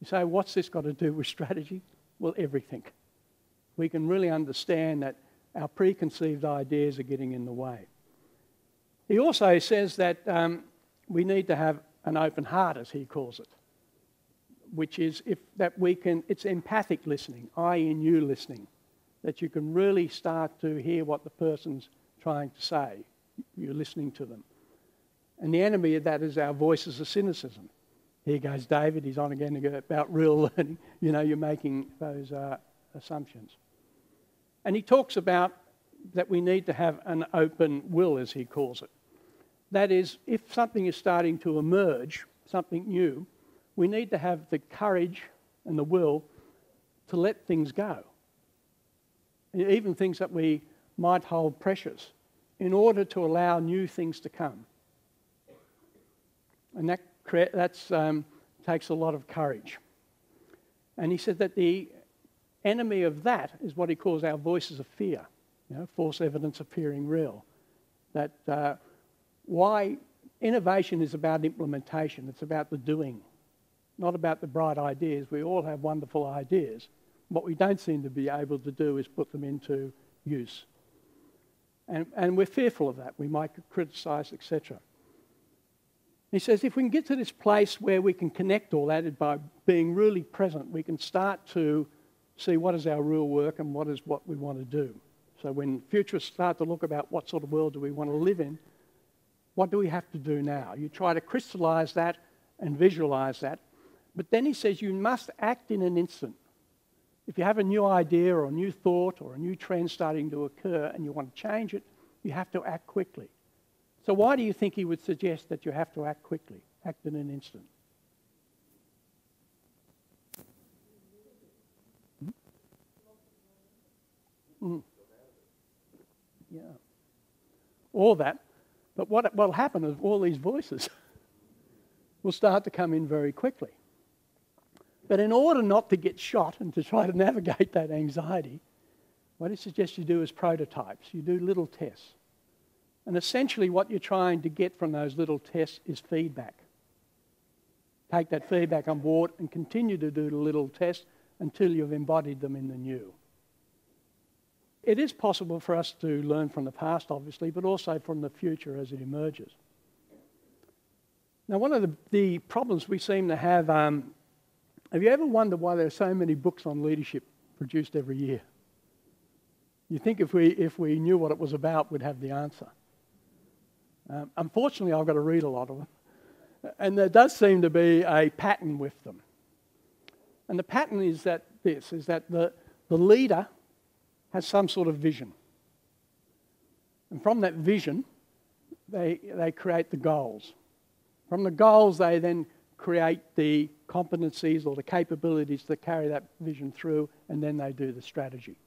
You say, what's this got to do with strategy? Well, everything. We can really understand that our preconceived ideas are getting in the way. He also says that we need to have an open heart, as he calls it, which is it's empathic listening, I in you listening, that you can really start to hear what the person's trying to say. You're listening to them. And the enemy of that is our voices of cynicism. Here goes David, he's on again about real learning. You know, you're making those assumptions. And he talks about that we need to have an open will, as he calls it. That is, if something is starting to emerge, something new, we need to have the courage and the will to let things go. Even things that we might hold precious, in order to allow new things to come. And that takes a lot of courage. And he said that the enemy of that is what he calls our voices of fear, false evidence appearing real. That why innovation is about implementation, it's about the doing, not about the bright ideas. We all have wonderful ideas. What we don't seem to be able to do is put them into use. And we're fearful of that. We might criticise, etc. He says if we can get to this place where we can connect all that by being really present, we can start to see what is our real work and what is what we want to do. So when futurists start to look about what sort of world do we want to live in, what do we have to do now? You try to crystallise that and visualise that. But then he says you must act in an instant. If you have a new idea or a new thought or a new trend starting to occur and you want to change it, you have to act quickly. So why do you think he would suggest that you have to act quickly, act in an instant? Yeah. All that. But what will happen is all these voices will start to come in very quickly. But in order not to get shot and to try to navigate that anxiety, what he suggests you do is prototypes. You do little tests. And essentially what you're trying to get from those little tests is feedback. Take that feedback on board and continue to do the little tests until you've embodied them in the new. It is possible for us to learn from the past, obviously, but also from the future as it emerges. Now, one of the problems we seem to have you ever wondered why there are so many books on leadership produced every year? You think if we knew what it was about, we'd have the answer. Unfortunately, I've got to read a lot of them. And there does seem to be a pattern with them. And the pattern is that the leader has some sort of vision. And from that vision, they create the goals. From the goals, they then create the competencies or the capabilities to carry that vision through, and then they do the strategy.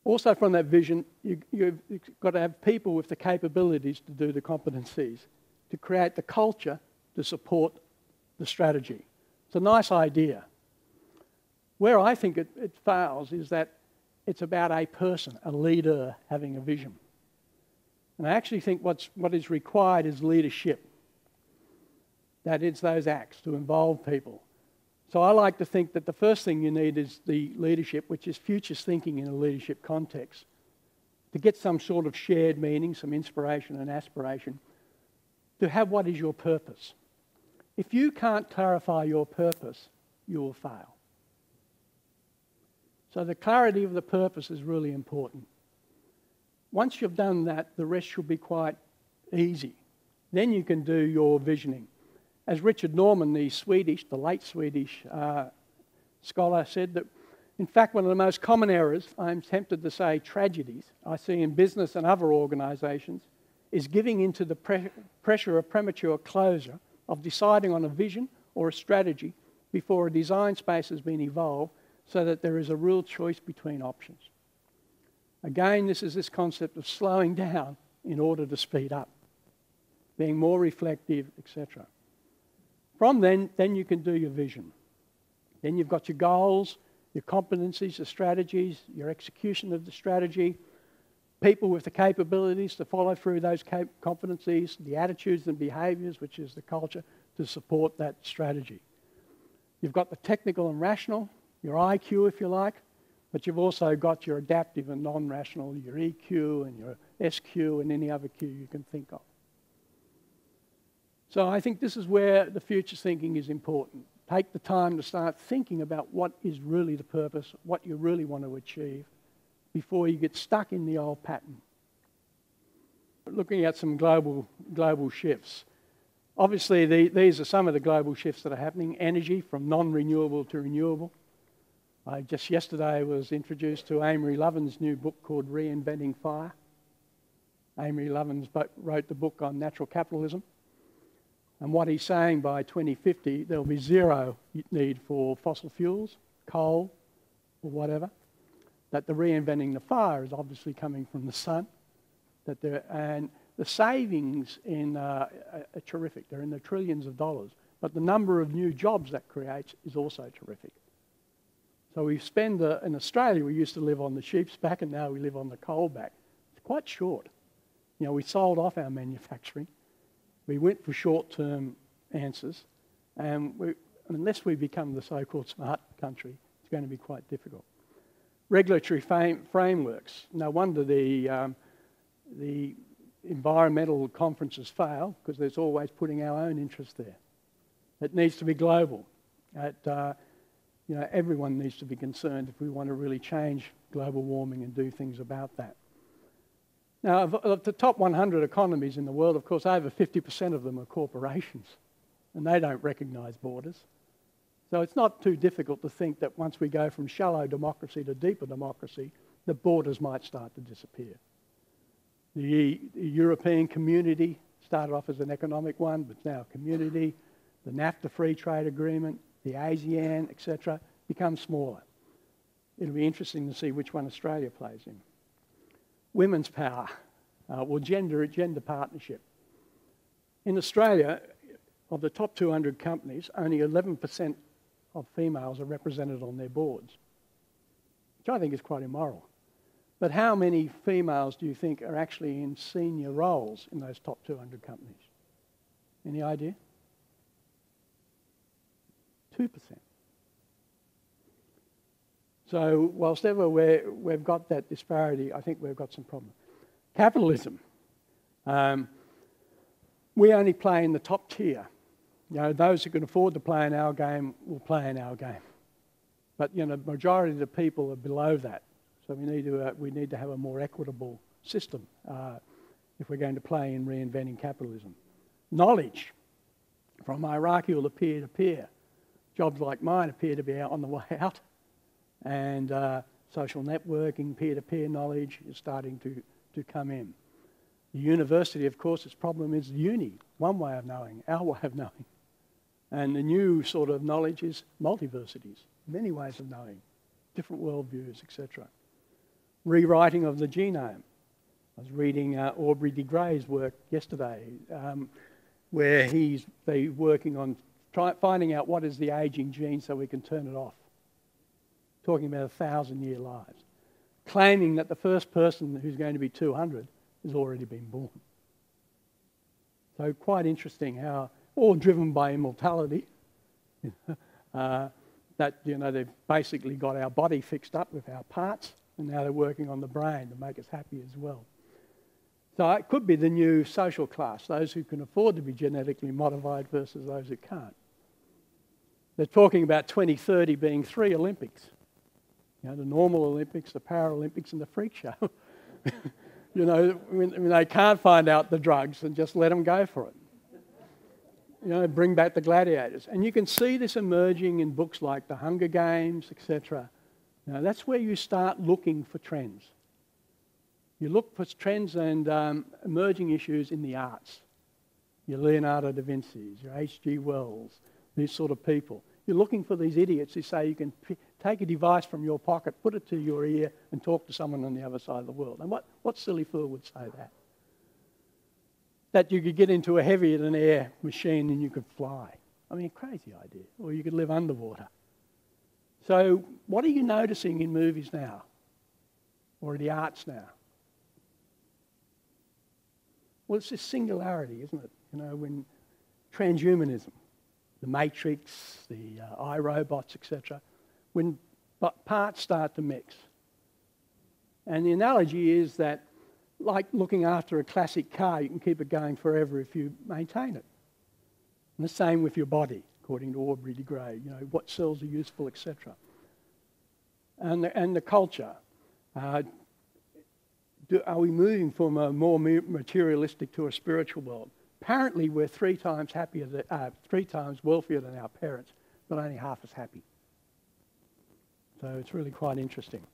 Also from that vision, you've got to have people with the capabilities to do the competencies, to create the culture to support the strategy. It's a nice idea. Where I think it fails is that it's about a person, a leader, having a vision. And I actually think what is required is leadership. That it's those acts to involve people. So I like to think that the first thing you need is the leadership, which is futures thinking in a leadership context, to get some sort of shared meaning, some inspiration and aspiration, to have what is your purpose. If you can't clarify your purpose, you will fail. So the clarity of the purpose is really important. Once you've done that, the rest should be quite easy. Then you can do your visioning. As Richard Norman, the late Swedish scholar, said that, in fact, one of the most common errors, I'm tempted to say tragedies, I see in business and other organisations, is giving into the pressure of premature closure of deciding on a vision or a strategy before a design space has been evolved so that there is a real choice between options. Again, this is this concept of slowing down in order to speed up, being more reflective, etc. From then you can do your vision. Then you've got your goals, your competencies, your strategies, your execution of the strategy, people with the capabilities to follow through those competencies, the attitudes and behaviours, which is the culture, to support that strategy. You've got the technical and rational, your IQ if you like, but you've also got your adaptive and non-rational, your EQ and your SQ and any other Q you can think of. So I think this is where the future thinking is important. Take the time to start thinking about what is really the purpose, what you really want to achieve, before you get stuck in the old pattern. Looking at some global shifts. Obviously, these are some of the global shifts that are happening. Energy from non-renewable to renewable. I just yesterday was introduced to Amory Lovin's new book called Reinventing Fire. Amory Lovins wrote the book on natural capitalism. And what he's saying by 2050, there'll be zero need for fossil fuels, coal, or whatever. That the reinventing the fire is obviously coming from the sun. And the savings are terrific. They're in the trillions of dollars. But the number of new jobs that creates is also terrific. So we spend, in Australia, we used to live on the sheep's back and now we live on the coal back. It's quite short. You know, we sold off our manufacturing. We went for short-term answers. And unless we become the so-called smart country, it's going to be quite difficult. Regulatory frameworks. No wonder the environmental conferences fail, because there's always putting our own interest there. It needs to be global. Everyone needs to be concerned if we want to really change global warming and do things about that. Now, of the top 100 economies in the world, of course, over 50% of them are corporations, and they don't recognise borders. So it's not too difficult to think that once we go from shallow democracy to deeper democracy, the borders might start to disappear. The European community started off as an economic one, but now a community. The NAFTA free trade agreement, the ASEAN, etc., become smaller. It'll be interesting to see which one Australia plays in. Women's power, gender partnership. In Australia, of the top 200 companies, only 11% of females are represented on their boards, which I think is quite immoral. But how many females do you think are actually in senior roles in those top 200 companies? Any idea? 2%. So whilst ever we've got that disparity, I think we've got some problems. Capitalism. We only play in the top tier. You know, those who can afford to play in our game will play in our game. But the majority of the people are below that. So we need to have a more equitable system if we're going to play in reinventing capitalism. Knowledge, from hierarchical to peer-to-peer. Jobs like mine appear to be on the way out, and social networking, peer-to-peer knowledge is starting to come in. The university, of course, its problem is uni, one way of knowing, our way of knowing. And the new sort of knowledge is multiversities, many ways of knowing, different worldviews, etc. Rewriting of the genome. I was reading Aubrey de Grey's work yesterday, where they're working on finding out what is the aging gene so we can turn it off. Talking about 1,000-year lives. Claiming that the first person who's going to be 200 has already been born. So quite interesting how, all driven by immortality, that they've basically got our body fixed up with our parts, and now they're working on the brain to make us happy as well. So it could be the new social class, those who can afford to be genetically modified versus those who can't. They're talking about 2030 being 3 Olympics. The normal Olympics, the Paralympics, and the freak show. When they can't find out the drugs, and just let them go for it. Bring back the gladiators. And you can see this emerging in books like The Hunger Games, etc. That's where you start looking for trends. You look for trends and emerging issues in the arts. Your Leonardo da Vinci's, your H.G. Wells, these sort of people. You're looking for these idiots who say you can take a device from your pocket, put it to your ear, and talk to someone on the other side of the world. And what silly fool would say that? That you could get into a heavier-than-air machine and you could fly. I mean, crazy idea. Or you could live underwater. So what are you noticing in movies now? Or the arts now? Well, it's this singularity, isn't it? When transhumanism. the Matrix, the iRobots, etc., when parts start to mix. And the analogy is that, like looking after a classic car, you can keep it going forever if you maintain it. And the same with your body, according to Aubrey de Grey, what cells are useful, etc. And the culture. Are we moving from a more materialistic to a spiritual world? Apparently, we're 3 times wealthier than our parents, but only half as happy. So it's really quite interesting.